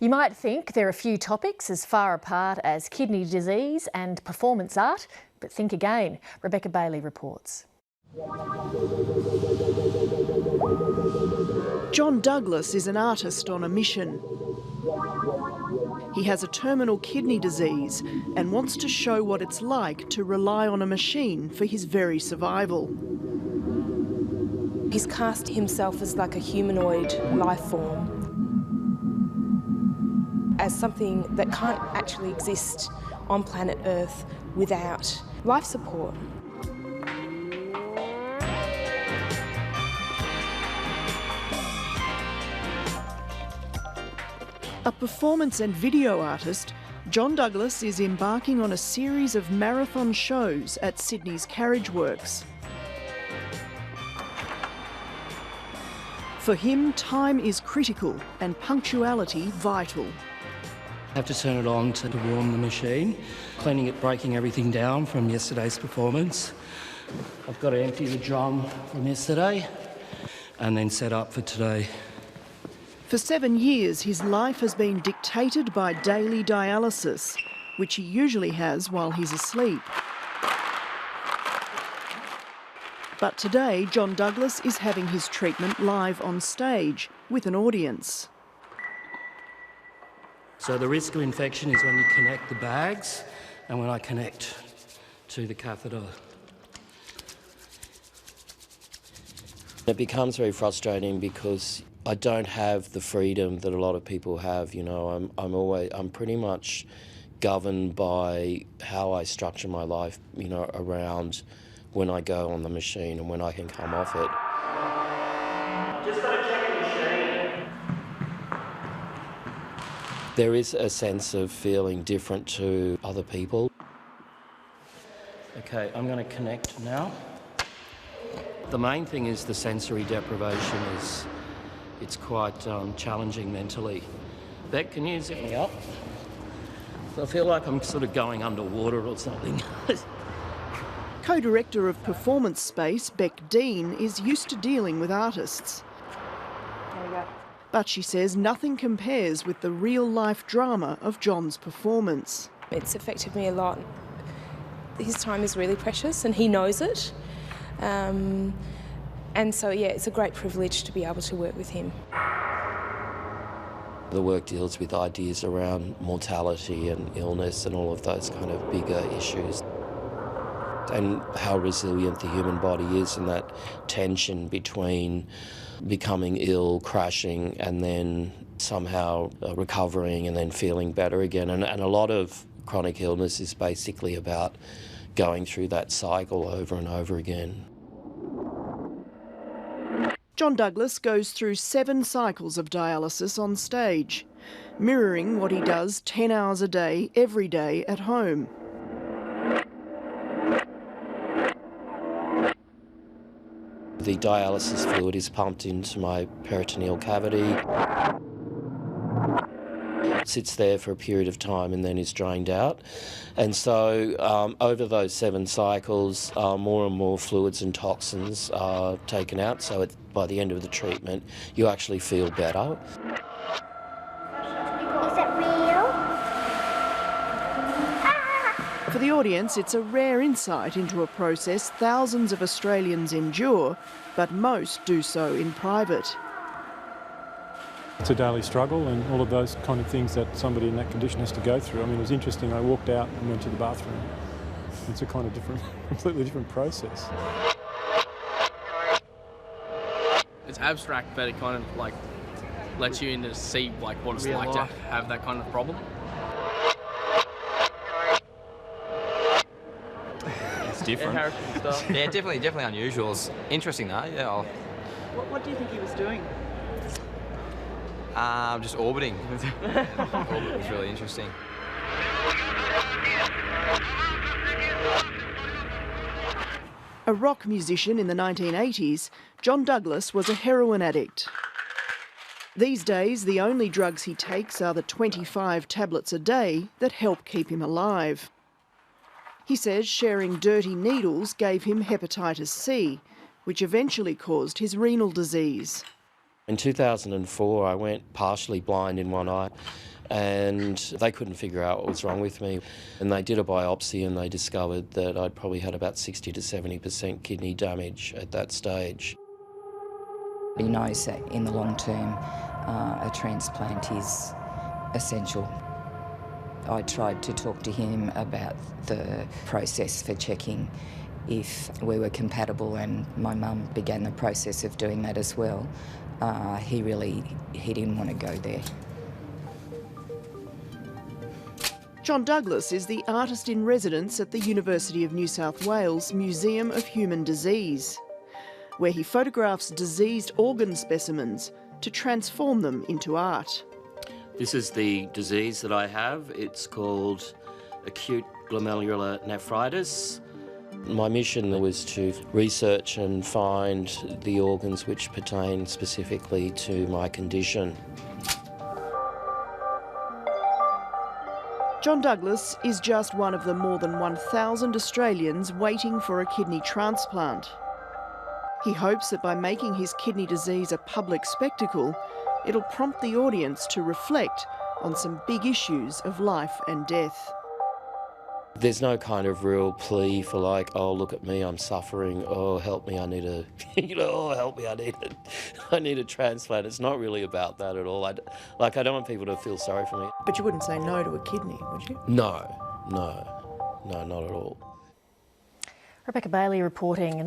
You might think there are few topics as far apart as kidney disease and performance art, but think again. Rebecca Bailey reports. John Douglas is an artist on a mission. He has a terminal kidney disease and wants to show what it's like to rely on a machine for his very survival. He's cast himself as like a humanoid life form, as something that can't actually exist on planet Earth without life support. A performance and video artist, John Douglas is embarking on a series of marathon shows at Sydney's Carriage Works. For him, time is critical and punctuality vital. I have to turn it on to warm the machine, cleaning it, breaking everything down from yesterday's performance. I've got to empty the drum from yesterday and then set up for today. For 7 years, his life has been dictated by daily dialysis, which he usually has while he's asleep. But today, John Douglas is having his treatment live on stage with an audience. So the risk of infection is when you connect the bags and when I connect to the catheter. It becomes very frustrating because I don't have the freedom that a lot of people have. You know, I'm pretty much governed by how I structure my life, you know, around when I go on the machine and when I can come off it. Just got to check the machine. There is a sense of feeling different to other people. Okay, I'm going to connect now. The main thing is the sensory deprivation it's quite challenging mentally. Beck, can you zip me up? I feel like I'm sort of going underwater or something. Co-director of Performance Space, Beck Dean, is used to dealing with artists. There we go. But she says nothing compares with the real-life drama of John's performance. It's affected me a lot. His time is really precious and he knows it. And so, yeah, it's a great privilege to be able to work with him. The work deals with ideas around mortality and illness and all of those kind of bigger issues, and how resilient the human body is, and that tension between becoming ill, crashing, and then somehow recovering and then feeling better again. And a lot of chronic illness is basically about going through that cycle over and over again. John Douglas goes through 7 cycles of dialysis on stage, mirroring what he does 10 hours a day, every day at home. The dialysis fluid is pumped into my peritoneal cavity, sits there for a period of time and then is drained out. And so over those 7 cycles, more and more fluids and toxins are taken out. So by the end of the treatment, you actually feel better. Is it real? For the audience, it's a rare insight into a process thousands of Australians endure, but most do so in private. It's a daily struggle and all of those kind of things that somebody in that condition has to go through. I mean, it was interesting. I walked out and went to the bathroom. It's a kind of different, completely different process. It's abstract, but it kind of like lets you in to see like what it's like to have that kind of problem. It's different. Yeah, definitely unusual. It's interesting though. Yeah. What do you think he was doing? Just orbiting. Orbit was really interesting. A rock musician in the 1980s, John Douglas was a heroin addict. These days, the only drugs he takes are the 25 tablets a day that help keep him alive. He says sharing dirty needles gave him hepatitis C, which eventually caused his renal disease. In 2004, I went partially blind in one eye, and they couldn't figure out what was wrong with me. And they did a biopsy and they discovered that I'd probably had about 60 to 70% kidney damage at that stage. He knows that in the long term a transplant is essential. I tried to talk to him about the process for checking if we were compatible, and my mum began the process of doing that as well. He didn't want to go there. John Douglas is the artist in residence at the University of New South Wales Museum of Human Disease, where he photographs diseased organ specimens to transform them into art. This is the disease that I have. It's called acute glomerular nephritis. My mission was to research and find the organs which pertain specifically to my condition. John Douglas is just one of the more than 1,000 Australians waiting for a kidney transplant. He hopes that by making his kidney disease a public spectacle, it'll prompt the audience to reflect on some big issues of life and death. There's no kind of real plea for like, oh, look at me, I'm suffering, oh, help me, I need a, oh, help me, I need a transplant. It's not really about that at all. I don't want people to feel sorry for me. But you wouldn't say no to a kidney, would you? No, not at all. Rebecca Bailey reporting.